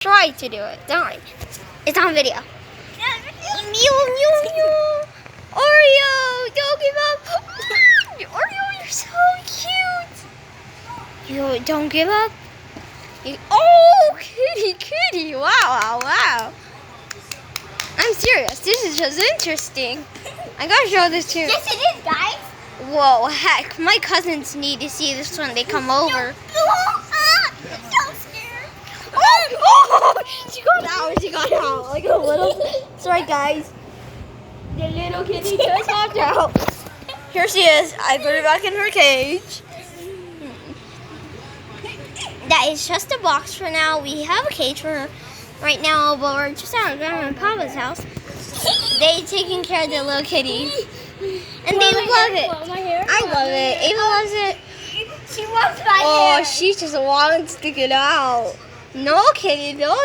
Try to do it. Don't worry. It's on video. Mew, mew, mew. Oreo, don't give up. Oreo, you're so cute. You don't give up. Oh, kitty. Wow. I'm serious. This is just interesting. I gotta show this to you. Yes, it is, guys. Whoa, heck. My cousins need to see this when they come over. I'm so scared. Oh, she got out like a little. Sorry, guys. The little kitty just hopped out. Here she is. I put her back in her cage. That is just a box for now. We have a cage for her right now, but we're just at Grandma and Papa's house. They taking care of the little kitty, and they love it. I love it. Ava loves it. She wants my hair. Oh, she just wants to get out. No, kitty, no.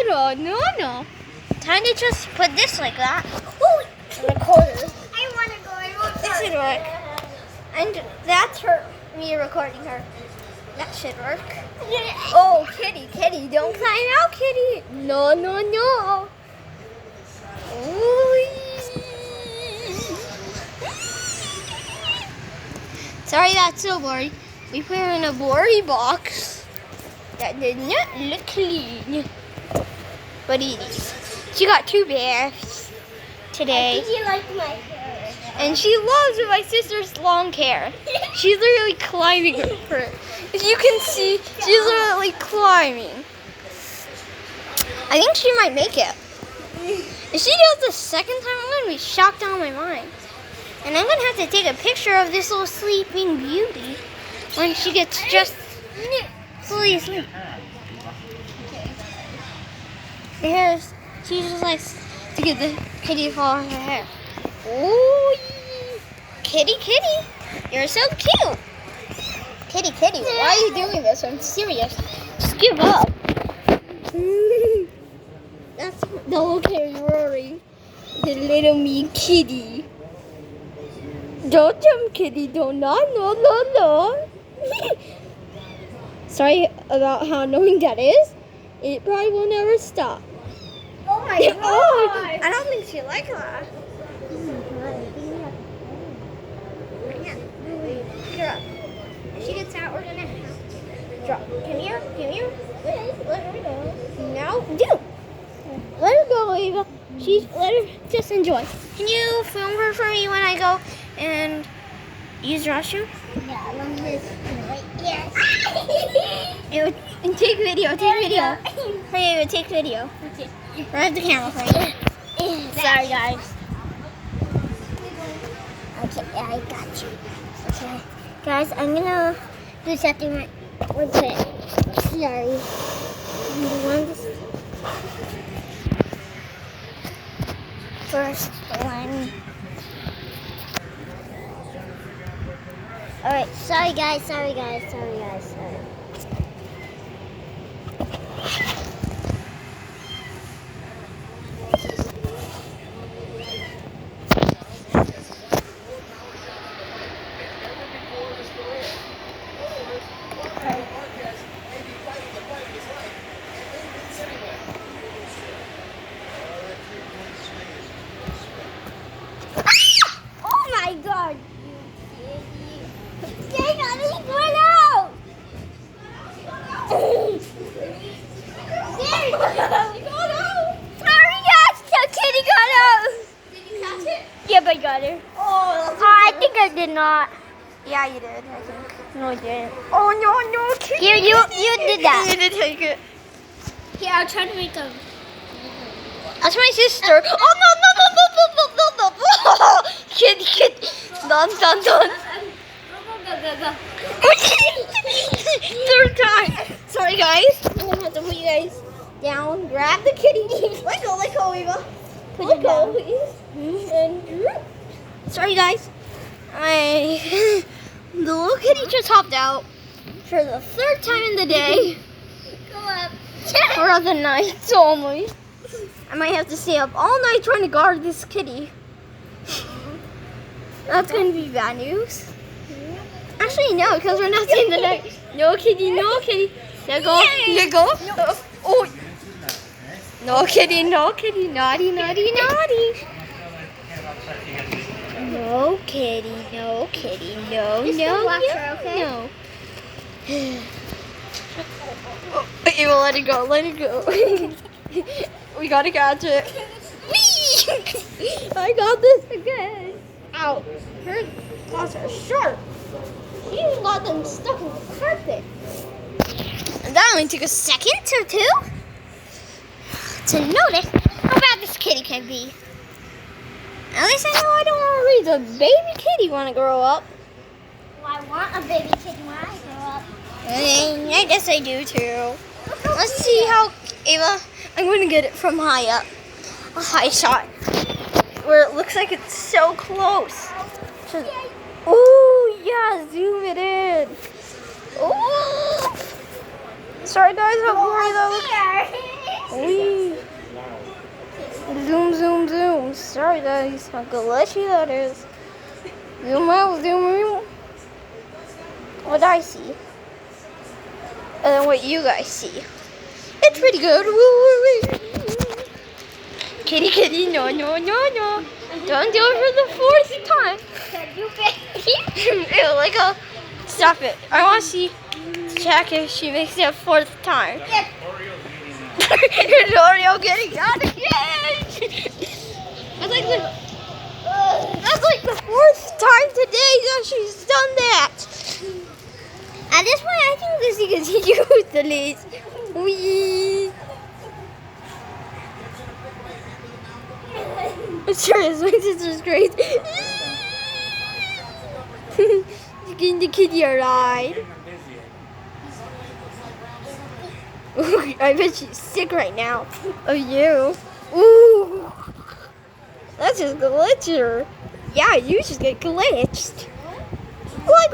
Time to just put this like that. In the corner. I want to go. This should work. And that's me recording her. That should work. Oh, kitty, don't climb out, kitty. No. Ooh. Sorry, that's so boring. We put her in a blurry box that did not look clean. But it is. She got 2 baths today. Did you like my hair? And she loves my sister's long hair. She's literally climbing for it. If you can see, she's literally climbing. I think she might make it. If she does the second time, I'm going to be shocked out of my mind. And I'm going to have to take a picture of this little sleeping beauty when she gets just fully asleep. She just likes to get the kitty to fall in her hair. Ooh, kitty, you're so cute. Kitty, why are you doing this? I'm serious. Just give up. That's the little kitty roaring. The little mean kitty. Don't jump, kitty. Don't. No. Sorry about how annoying that is. It probably will never stop. Oh my god. Oh, I don't think she likes that. Pick her up. If she gets out, we're gonna have to drop. Come here. Let her go. Now, do. Let her go, Ava. Let her just enjoy. Can you film her for me when I go and use the restroom? Yeah, let me just right here. And take video. Hey, Ava, take video. Okay. I have the camera for you. Sorry, guys. Okay, I got you. Okay. Guys, I'm gonna do something right. One sec. Sorry. First one. Alright, sorry guys. Oh my god! Dang on, he went out! There he got out! Sorry guys, the kitty got out! Did you catch it? Yep, I got her. Oh, I think I did not. yeah, you did, I think. No, I didn't. Oh, no, kitty. Here, you did that. You did take it. Here, I'll try to make a... That's my sister. Oh, no. Kitty. Done. Go. Third time. Sorry, guys. I'm going to have to put you guys down. Grab the kitty. Let go, Eva. Let go, please. And sorry, guys. The little kitty just hopped out for the 3rd time in the day. Go up. Or of the night only. I might have to stay up all night trying to guard this kitty. That's going to be bad news. Actually, no, because we're not staying the night. No kitty. Let go. Oh. No kitty, no kitty, naughty, naughty, naughty. No kitty, no kitty, no, Just no, watch no, her, okay? no. Okay, well, let it go, let it go. We gotta catch it. I got this again. Ow, her claws are sharp. She got them stuck in the carpet. And that only took a second or two to notice how bad this kitty can be. At least I know I don't want to raise a baby kitty when I grow up. Well, I want a baby kitty when I grow up. I guess I do too. Let's see how, Ava, I'm going to get it from high up. A high shot. Where it looks like it's so close. Oh, yeah, zoom it in. Oh. Sorry guys, how blurry that looks. Wee. Zoom, zoom, zoom. Sorry guys, how glitchy that is. Zoom out, zoom in. What I see. And then what you guys see. It's pretty good. Woo, woo, woo. Kitty, kitty, no, no, no, no. Don't do it for the fourth time. Ew, like a, stop it. I want to see, check if she makes it a fourth time. Yeah. Oreo getting out again. That's like the fourth time today that she's done that. At this point, I think this is continue the least. Wee. I'm serious, my sister's great. She's giving the kitty a ride. Ooh, I bet she's sick right now. Of you. Ooh. That's just glitcher. Yeah, you just get glitched. Like a